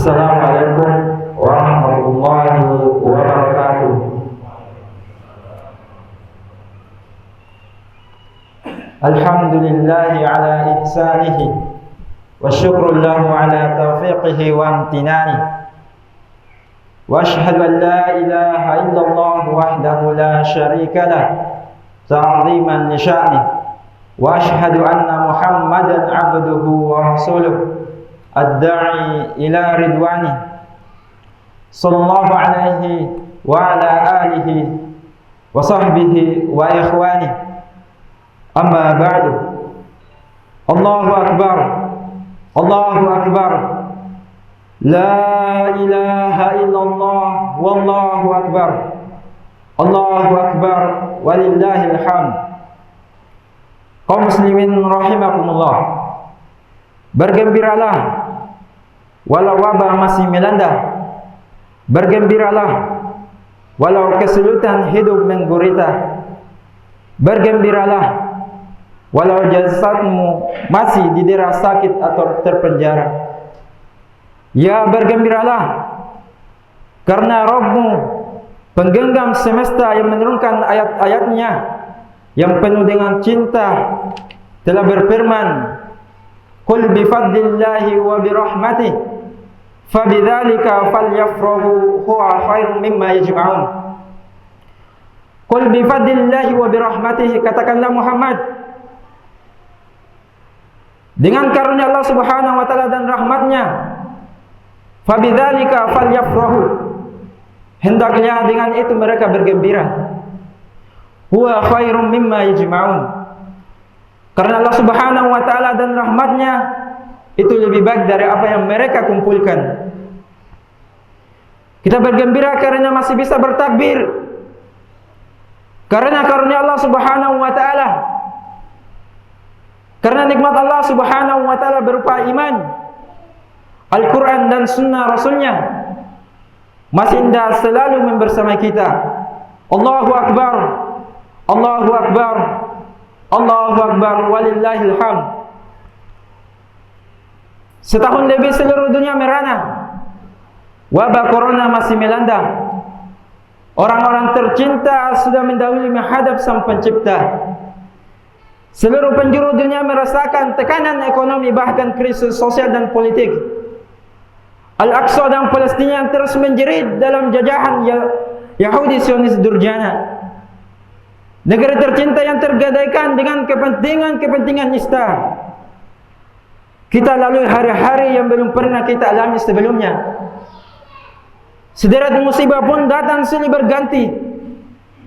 Assalamualaikum warahmatullahi wabarakatuh. Alhamdulillahi ala ihsanihi wa syukru lahu ala taufiqihi wa amtinani. Wa ashhadu an la ilaha illallah wahdahu la syarika lah ta'ziman li sya'nih. Wa ashhadu anna Muhammadan abduhu wa rasuluh ad-da'i ila ridwani sallallahu alaihi wa ala alihi wa sahbihi wa ikhwani. Amma ba'du. Allahu akbar, Allahu akbar, la ilaha illallah wallahu akbar, Allahu akbar walillahil hamd. Kaum muslimin rahimakumullah, bergembiralah walau wabah masih melanda, bergembiralah walau kesulitan hidup menggurita, bergembiralah walau jasadmu masih didera sakit atau terpenjara. Ya, bergembiralah karena Rabbmu, penggenggam semesta yang menurunkan ayat-ayatnya yang penuh dengan cinta, telah berfirman, "Qul bi fadlillahi wa bi rahmatih fabidzalika falyafrahu huwa khairum mimma yajma'un." Qul bi fadlillahi wa bi rahmatih, katakanlah Muhammad, dengan karunia Allah Subhanahu wa taala dan rahmatnya, fabidzalika falyafrahu, hendaknya dengan itu mereka bergembira. Huwa khairum mimma yajma'un, karena Allah Subhanahu wa taala dan rahmatnya itu lebih baik dari apa yang mereka kumpulkan. Kita bergembira karena masih bisa bertakbir, karena karunia Allah Subhanahu wa taala, karena nikmat Allah Subhanahu wa taala berupa iman, Al-Quran dan sunnah Rasulnya masih indah selalu membersamai kita. Allahu akbar, Allahu akbar, Allahu akbar walillahil hamd. Setahun lebih seluruh dunia merana, wabah corona masih melanda. Orang-orang tercinta sudah mendahului menghadap Sang Pencipta. Seluruh penjuru dunia merasakan tekanan ekonomi, bahkan krisis sosial dan politik. Al-Aqsa dan Palestina yang terus menjerit dalam jajahan Yahudi Zionis durjana. Negara tercinta yang tergadaikan dengan kepentingan nista. Kita lalui hari-hari yang belum pernah kita alami sebelumnya. Sederet musibah pun datang silih berganti.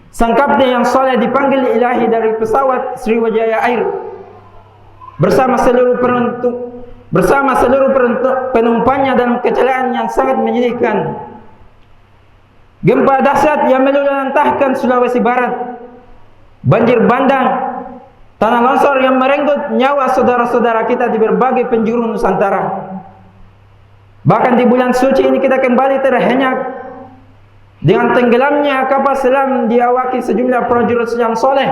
Sang kapten yang soleh dipanggil ilahi dari pesawat Sriwijaya Air bersama seluruh penumpangnya dalam kecelakaan yang sangat menyedihkan. Gempa dahsyat yang meluluhlantahkan Sulawesi Barat, banjir bandang, tanah longsor yang merenggut nyawa saudara-saudara kita di berbagai penjuru Nusantara. Bahkan di bulan suci ini kita kembali terhenyak dengan tenggelamnya kapal selam diawaki sejumlah prajurit yang soleh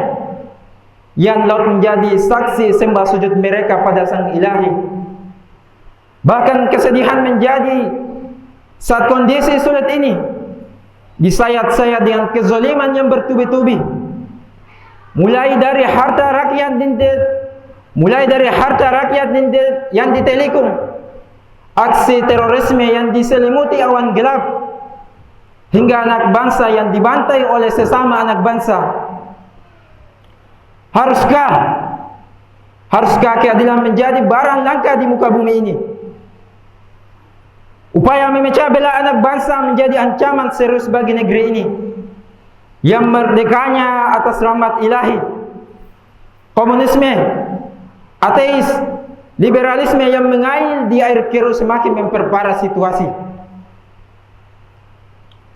yang laut menjadi saksi sembah sujud mereka pada Sang Ilahi. Bahkan kesedihan menjadi saat kondisi sulit ini disayat-sayat dengan kezaliman yang bertubi-tubi, mulai dari harta rakyat yang ditelikung, aksi terorisme yang diselimuti awan gelap, hingga anak bangsa yang dibantai oleh sesama anak bangsa. Haruskah keadilan menjadi barang langka di muka bumi ini? Upaya memecah belah anak bangsa menjadi ancaman serius bagi negeri ini yang merdekanya atas rahmat ilahi. Komunisme, ateis, liberalisme yang mengail di air keruh semakin memperparah situasi.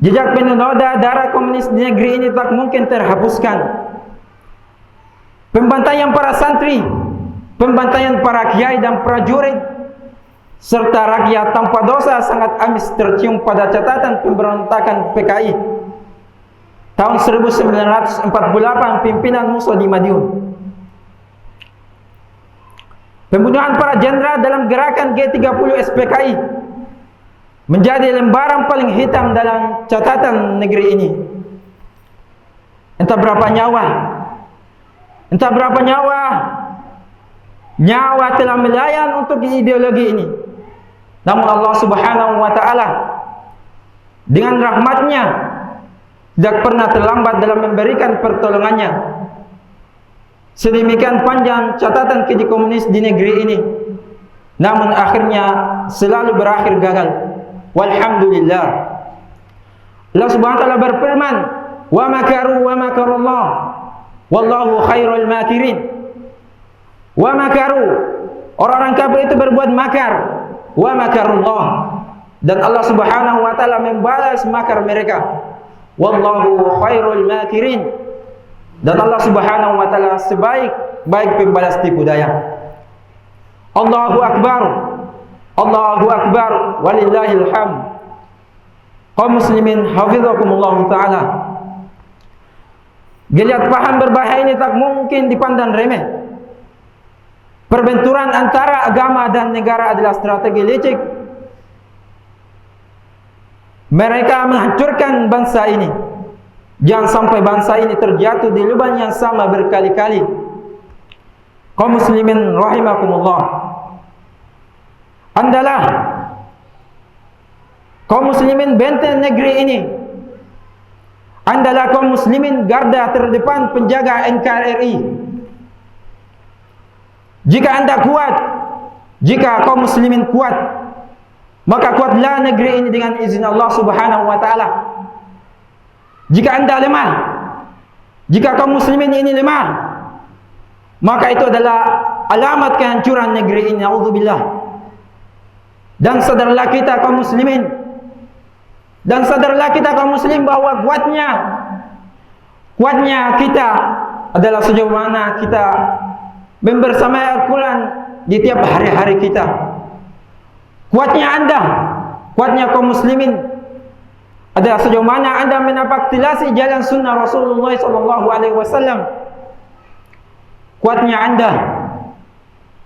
Jejak penoda darah komunis di negeri ini tak mungkin terhapuskan. Pembantaian para santri, pembantaian para kiai dan prajurit, serta rakyat tanpa dosa sangat amis tercium pada catatan pemberontakan PKI tahun 1948 pimpinan Musa di Madiun. Pembunuhan para jenderal dalam gerakan G30 SPKI menjadi lembaran paling hitam dalam catatan negeri ini. Entah berapa nyawa telah melayang untuk ideologi ini. Namun Allah Subhanahu wa taala dengan rahmatnya tidak pernah terlambat dalam memberikan pertolongannya. Sedemikian panjang catatan keji komunis di negeri ini, namun akhirnya selalu berakhir gagal. Walhamdulillah. Allah Subhanahu wa taala berfirman, "Wa makaru wa makarullah wallahu khairul makirin." Wa makaru, orang-orang kafir itu berbuat makar. Wa makarullah, dan Allah Subhanahu wa taala membalas makar mereka. Wallahu khairul makirin, dan Allah Subhanahu wa taala sebaik-baik pembalas tipu daya. Allahu akbar. Allahu akbar walillahil hamd. Kaum muslimin hafizakumullah taala. Geliat paham berbahaya ini tak mungkin dipandang remeh. Perbenturan antara agama dan negara adalah strategi licik. Mereka menghancurkan bangsa ini. Jangan sampai bangsa ini terjatuh di lubang yang sama berkali-kali. Kaum muslimin rahimakumullah. Andalah kaum muslimin benteng negeri ini. Andalah kaum muslimin garda terdepan penjaga NKRI. Jika anda kuat, jika kaum muslimin kuat, maka kuatlah negeri ini dengan izin Allah Subhanahu wa taala. Jika anda lemah, jika kaum muslimin ini lemah, maka itu adalah alamat kehancuran negeri ini. Auzubillah. Dan sadarlah kita kaum muslimin, bahwa kuatnya kita adalah sejauh mana kita membersamai Al-Quran di tiap hari-hari kita. Kuatnya anda, kuatnya kaum muslimin adalah sejauh mana anda menapaktilasi jalan sunnah Rasulullah SAW. Kuatnya anda,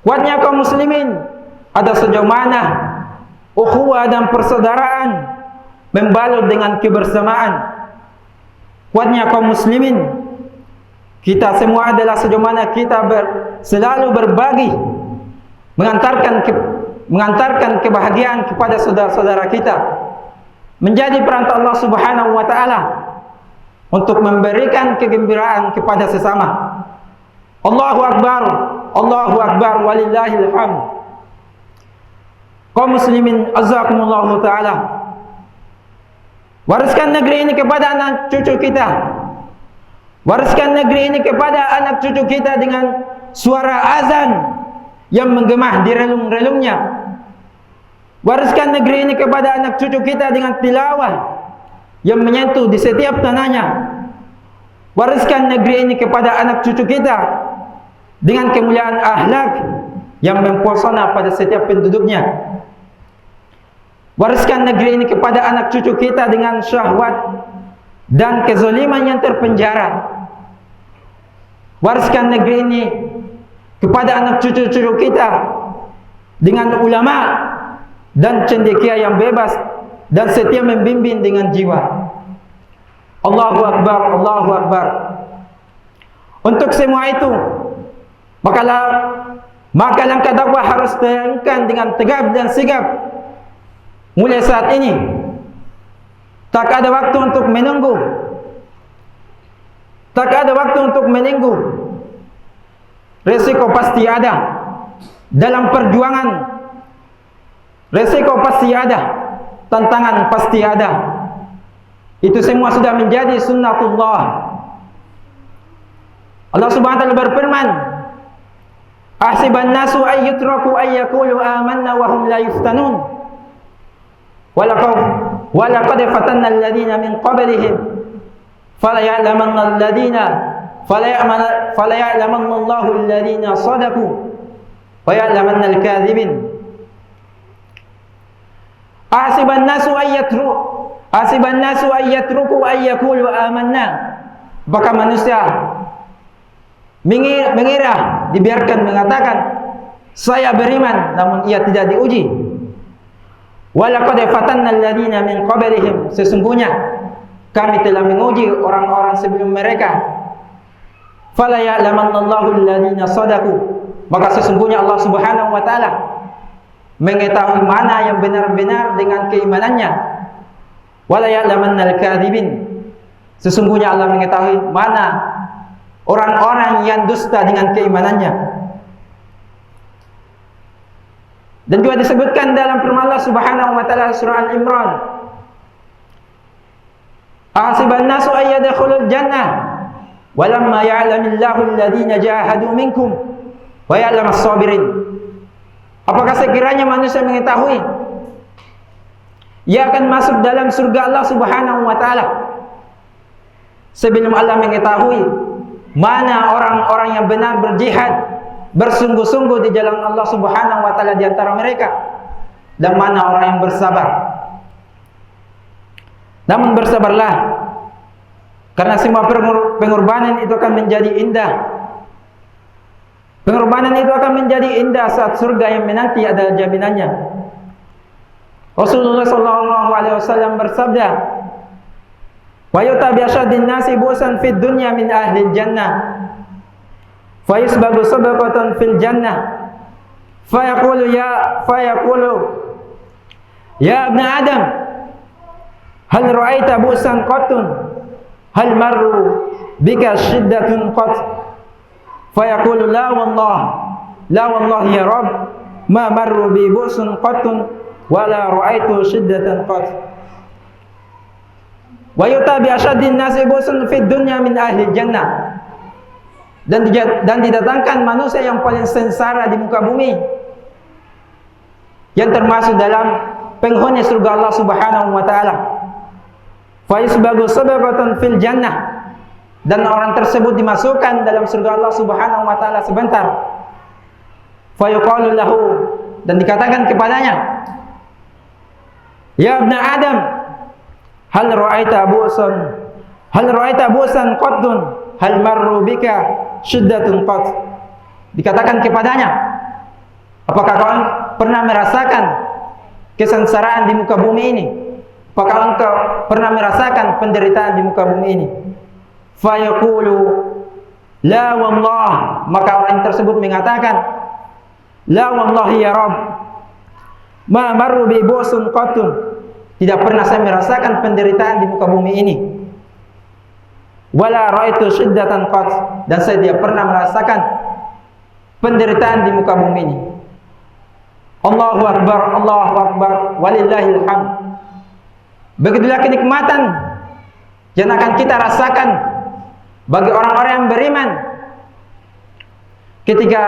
kuatnya kaum muslimin adalah sejauh mana ukhuwah dan persaudaraan membalut dengan kebersamaan. Kuatnya kaum muslimin, kita semua adalah sejauh mana kita selalu berbagi, mengantarkan kebahagiaan kepada saudara-saudara kita, menjadi perantara Allah Subhanahu wa taala untuk memberikan kegembiraan kepada sesama. Allahu akbar walillahil hamd. Kaum muslimin azzakumullahu taala, wariskan negeri ini kepada anak cucu kita. Wariskan negeri ini kepada anak cucu kita dengan suara azan yang menggema di relung-relungnya. Wariskan negeri ini kepada anak cucu kita dengan tilawah yang menyentuh di setiap tanahnya. Wariskan negeri ini kepada anak cucu kita dengan kemuliaan akhlak yang mempesona pada setiap penduduknya. Wariskan negeri ini kepada anak cucu kita dengan syahwat dan kezaliman yang terpenjara. Wariskan negeri ini kepada anak cucu-cucu kita dengan ulama dan cendekia yang bebas dan setia membimbing dengan jiwa. Allahu akbar, Allahu akbar. Untuk semua itu, maka langkah dakwah harus dilakukan dengan tegap dan sigap mulai saat ini. Tak ada waktu untuk menunggu. Resiko pasti ada dalam perjuangan. Resiko pasti ada, tantangan pasti ada. Itu semua sudah menjadi sunnatullah. Allah Subhanahu wa taala berfirman, "Ahsiban nasu ay yutraku ay yaqulu amanna wa hum la yuftanun. Walaqad fatanna alladhina min qablihim fala ya'lamanna Allahu alladhina sadaqu wa ya'lamanna al-kadhibin." Ahsiban nasu ay yatruku ay yaqulu amanna. Apakah manusia mengira dibiarkan mengatakan saya beriman namun ia tidak diuji? Walaqad fatanna alladziina min qablihim, sesungguhnya kami telah menguji orang-orang sebelum mereka. Fala ya'lamannallahu alladziina shadaqu, maka sesungguhnya Allah Subhanahu wa taala mengetahui mana yang benar-benar dengan keimanannya. Wala ya'lamannal kadzibin, sesungguhnya Allah mengetahui mana orang-orang yang dusta dengan keimanannya. Dan juga disebutkan dalam firman Allah Subhanahu wa taala surah Al-Imran, ahasiban nasu ay yadkhulul jannah walamma ya'lamillahu alladziina jahadu minkum wa ya'lamas sabirin. Apakah sekiranya manusia mengetahui ia akan masuk dalam surga Allah Subhanahu wa taala sebelum Allah mengetahui mana orang-orang yang benar berjihad, bersungguh-sungguh di jalan Allah Subhanahu wa taala di antara mereka, dan mana orang yang bersabar. Namun bersabarlah, karena semua pengorbanan itu akan menjadi indah. Pengorbanan itu akan menjadi indah saat surga yang menanti adalah jaminannya. Rasulullah sallallahu alaihi wasallam bersabda, "Wa yutabi asyaddin nasi bu'san fid dunya min ahli jannah. Fa yusbagu sabaqatan fil jannah. Fa yaqulu ya ibn Adam, hal ra'aita bu'san qattun? Hal marru bika shiddatun qatt?" Fa yaqulu la wallahi ya Rabb, ma marru bi bu'sun qattun wala ra'aitu shiddatan qatt. Wa yutabi asyaddin nasi bu'san fid dunya min ahli jannah. Dan didatangkan manusia yang paling sengsara di muka bumi, yang termasuk dalam penghuni surga Allah Subhanahu wa taala. Fa yusbagu sabaqatan fil jannah, dan orang tersebut dimasukkan dalam surga Allah Subhanahu wa taala sebentar. Fa yuqalu lahu, dan dikatakan kepadanya, ya ibn Adam, hal ra'aita bu'san qattun? Hal marru bika syiddatun qatt? Dikatakan kepadanya, apakah kau pernah merasakan kesengsaraan di muka bumi ini? Apakah engkau pernah merasakan penderitaan di muka bumi ini? Fa yaqulu la wallah, maka orang tersebut mengatakan, la wallahi ya Rabb, ma marru bi bu'sun qattun, tidak pernah saya merasakan penderitaan di muka bumi ini. Wala ra'aitu shiddatan qatt, dan saya tidak pernah merasakan penderitaan di muka bumi ini. Allahu akbar, walillahil hamd. Begitulah kenikmatan yang akan kita rasakan bagi orang-orang yang beriman ketika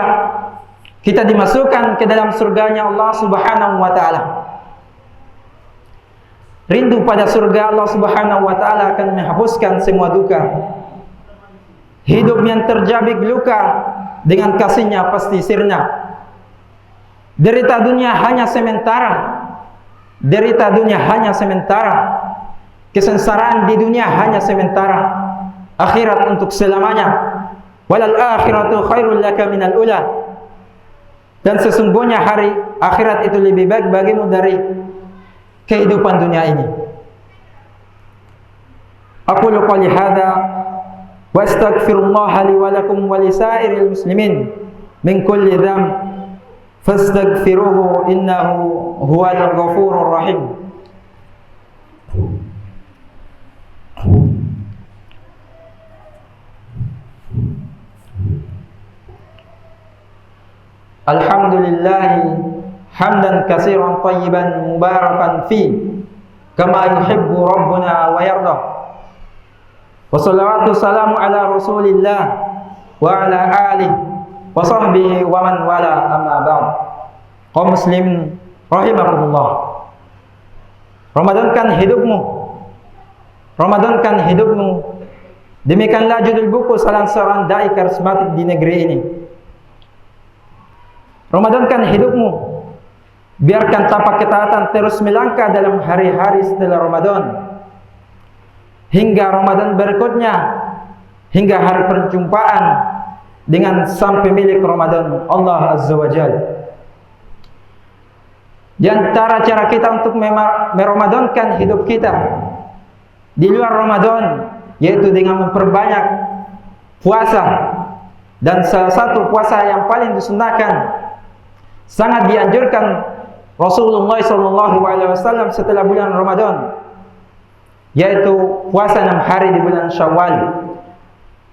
kita dimasukkan ke dalam surganya Allah Subhanahu wa taala. Rindu pada surga Allah Subhanahu wa taala akan menghapuskan semua duka. Hidup yang terjabik luka dengan kasihnya pasti sirna. Derita dunia hanya sementara. Kesengsaraan di dunia hanya sementara. Akhirat untuk selamanya. Walal akhiratu khairul laka minal ula. Dan sesungguhnya hari akhirat itu lebih baik bagimu dari kehidupan dunia ini. Aqulu qali hadza wa astaghfirullah li wa lakum wa lisairil muslimin min kulli dhanb fastaghfiruhu innahu huwal ghafurur rahim. Alhamdulillah hamdan katsiran thayyiban mubarakan fi kama yuhibbu rabbuna wa yarda. Wa salawatu salamu ala Rasulillah wa ala alihi wa sahbihi wa man wala, amma ba'd. Kaum muslimin rahimakumullah. Ramadankan hidupmu. Demikianlah judul buku salah seorang dai karismatik di negeri ini. Ramadankan hidupmu. Biarkan tapak ketaatan terus melangkah dalam hari-hari setelah Ramadan, hingga Ramadan berikutnya, hingga hari perjumpaan dengan sang pemilik Ramadan, Allah Azza wa Jalla. Di antara cara kita untuk meramadankan hidup kita di luar Ramadan, yaitu dengan memperbanyak puasa. Dan salah satu puasa yang paling disunahkan, sangat dianjurkan Rasulullah SAW setelah bulan Ramadan, yaitu puasa 6 hari di bulan Syawal.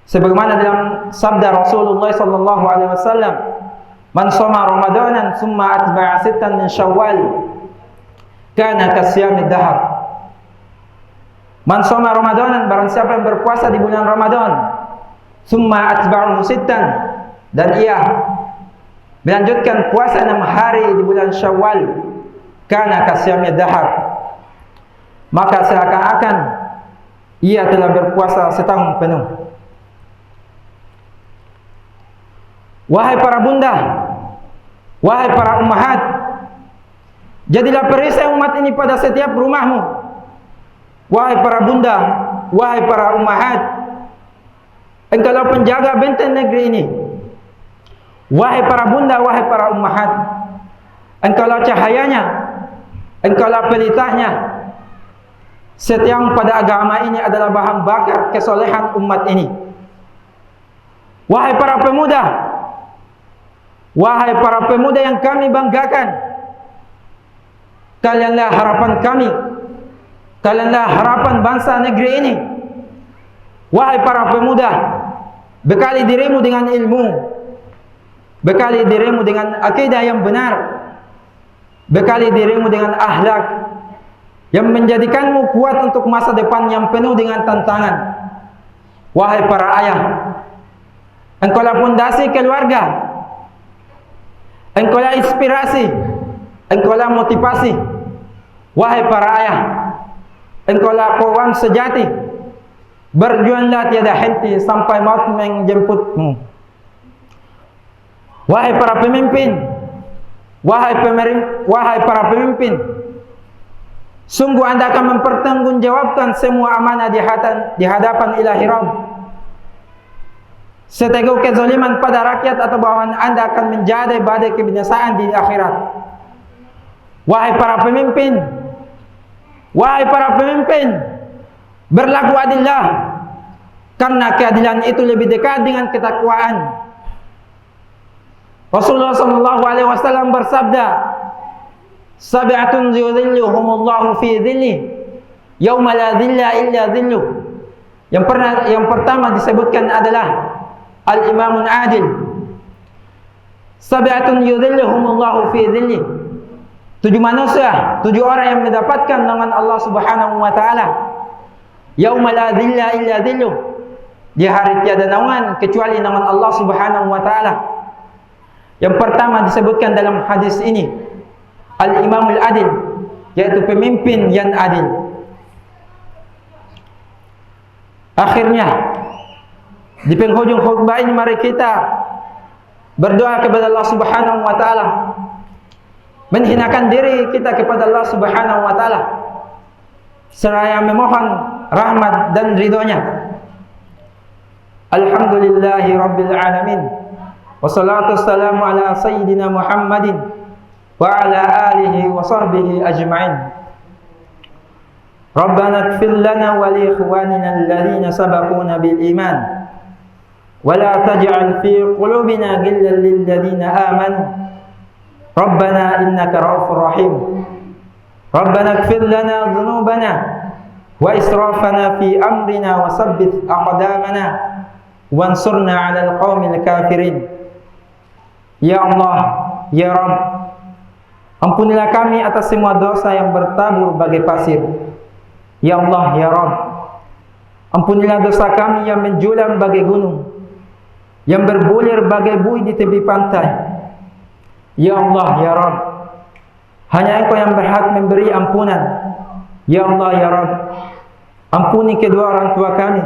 Sebagaimana dalam sabda Rasulullah SAW, "Man shoma Ramadanan summa atba'a sittan min Syawal, kana kasyamid dahr." Man shoma Ramadanan, barang siapa yang berpuasa di bulan Ramadan, summa atba'u sittan, dan ia melanjutkan puasa 6 hari di bulan Syawal, kana kasyamid dahr, maka seakan-akan ia telah berpuasa setahun penuh. Wahai para bunda, wahai para ummahat, jadilah perisai umat ini pada setiap rumahmu. Wahai para bunda, wahai para ummahat, engkaulah penjaga benteng negeri ini. Wahai para bunda, wahai para ummahat, engkaulah cahayanya, engkaulah pelitahnya. Setiap pada agama ini adalah bahan bakar kesolehan umat ini. Wahai para pemuda, wahai para pemuda yang kami banggakan, kalianlah harapan kami, kalianlah harapan bangsa negeri ini. Wahai para pemuda, bekali dirimu dengan ilmu, bekali dirimu dengan akidah yang benar, bekali dirimu dengan akhlak yang menjadikanmu kuat untuk masa depan yang penuh dengan tantangan. Wahai para ayah, engkaulah pondasi keluarga, engkaulah inspirasi, engkaulah motivasi. Wahai para ayah, engkaulah kawan sejati. Berjuanglah tiada henti sampai maut menjemputmu. Wahai para pemimpin, wahai para pemimpin, sungguh anda akan mempertanggungjawabkan semua amanah di hadapan Ilahi Rabb. Seteguk kezaliman pada rakyat atau bawahan anda akan menjadi badai kebinasaan di akhirat. Wahai para pemimpin, wahai para pemimpin, berlaku adillah, karena keadilan itu lebih dekat dengan ketakwaan. Rasulullah SAW bersabda, "Sab'atun yudhilluhumullahu fi dhilli yauma la dhilla illa dhilluh." Yang pertama disebutkan adalah al-imamun adil. Sab'atun yudhilluhumullahu fi dhilli. 7 manusia, 7 orang yang mendapatkan naungan Allah Subhanahu wa taala. Yauma la dhilla illa dhilluh. Di hari tiada naungan kecuali naungan Allah Subhanahu wa taala. Yang pertama disebutkan dalam hadis ini al-imamul adil, yaitu pemimpin yang adil. Akhirnya di penghujung khutbah ini mari kita berdoa kepada Allah Subhanahu wa taala, menghinakan diri kita kepada Allah Subhanahu wa taala, seraya memohon rahmat dan ridhonya. Alhamdulillahi rabbil alamin, wassalatu wassalamu ala sayyidina Muhammadin wa ala alihi wa sahbihi ajma'in. Rabbana ighfir lana wa li ikhwanina alladhina sabaquna bil iman wa la taj'al fi qulubina ghillan lil ladzina amanu Rabbana innaka ra'ufur rahim. Rabbana ighfir lana dhunubana wa israfana fi amrina wa tsabbit aqdamana wansurna 'alal qaumil kafirin. Ya Allah, ya Rabb, ampunilah kami atas semua dosa yang bertabur bagai pasir. Ya Allah, ya Rabb, ampunilah dosa kami yang menjulang bagai gunung, yang berbulir bagai buih di tepi pantai. Ya Allah, ya Rabb, hanya Engkau yang berhak memberi ampunan. Ya Allah, ya Rabb, ampuni kedua orang tua kami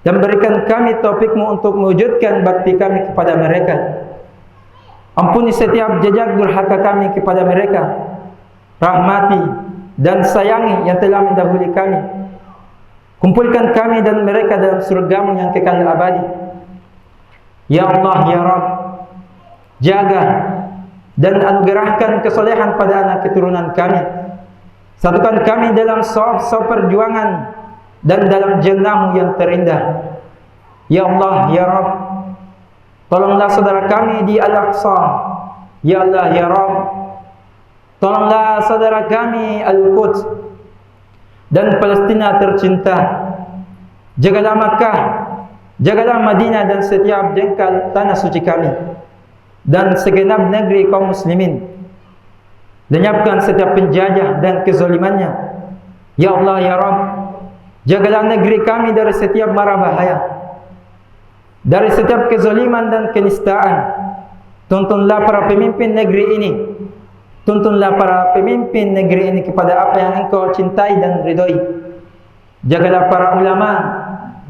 dan berikan kami taufik-Mu untuk mewujudkan bakti kami kepada mereka. Ampuni setiap jejak durhaka kami kepada mereka. Rahmati dan sayangi yang telah mendahului kami. Kumpulkan kami dan mereka dalam surga-Mu yang kekal abadi. Ya Allah, ya Rabb, jaga dan anugerahkan kesolehan pada anak keturunan kami. Satukan kami dalam saf-saf perjuangan dan dalam jannah-Mu yang terindah. Ya Allah, Ya Rabb, tolonglah saudara kami di Al-Aqsa. Ya Allah, Ya Rabb, tolonglah saudara kami Al-Quds dan Palestina tercinta. Jagalah Makkah, jagalah Madinah dan setiap jengkal tanah suci kami dan segenap negeri kaum muslimin. Lenyapkan setiap penjajah dan kezalimannya. Ya Allah, Ya Rabb, jagalah negeri kami dari setiap mara bahaya, dari setiap kezaliman dan kenistaan. Tuntunlah para pemimpin negeri ini, tuntunlah para pemimpin negeri ini kepada apa yang Engkau cintai dan ridhoi. Jagalah para ulama,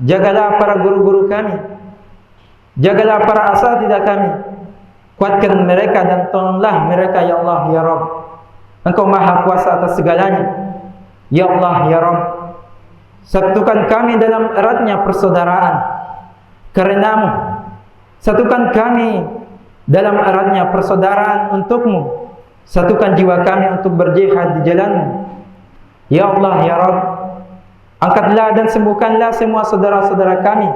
jagalah para guru-guru kami, jagalah para asatidzah kami. Kuatkan mereka dan tolonglah mereka, Ya Allah, Ya Rabb. Engkau maha kuasa atas segalanya. Ya Allah, Ya Rabb, satukan kami dalam eratnya persaudaraan karena-Mu. Satukan kami dalam eratnya persaudaraan untuk-Mu. Satukan jiwa kami untuk berjihad di jalan-Mu. Ya Allah, Ya Rabb, angkatlah dan sembuhkanlah semua saudara-saudara kami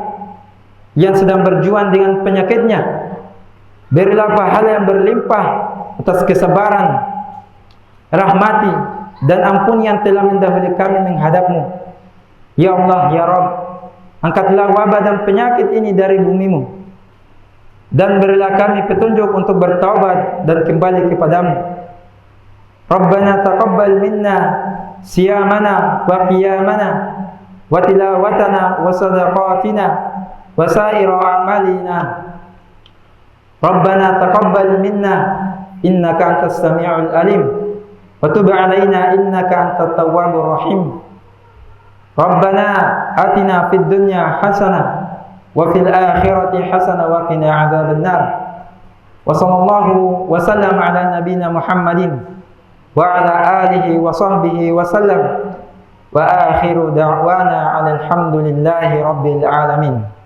yang sedang berjuang dengan penyakitnya. Berilah pahala yang berlimpah atas kesabaran, rahmati dan ampun yang telah mendahului kami menghadap-Mu. Ya Allah, Ya Rabb, angkatlah wabah dan penyakit ini dari bumi-Mu dan berilah kami petunjuk untuk bertaubat dan kembali kepada-Mu. Rabbana taqabbal minna siyamana wa qiyamana wa tilawatana wa sadaqatina wa saira a'malina. Rabbana taqabbal minna innaka antas sami'ul alim wa tub 'alaina innaka antat tawwabur rahim. Rabbana atina fid dunya hasanah wa fil akhirati hasanah wa qina 'adzabannar. Wa sallallahu wa sallam ala nabiyyina Muhammadin wa ala alihi wa sahbihi wa sallam. Wa akhiru da'wana 'alal hamdulillahi rabbil alamin.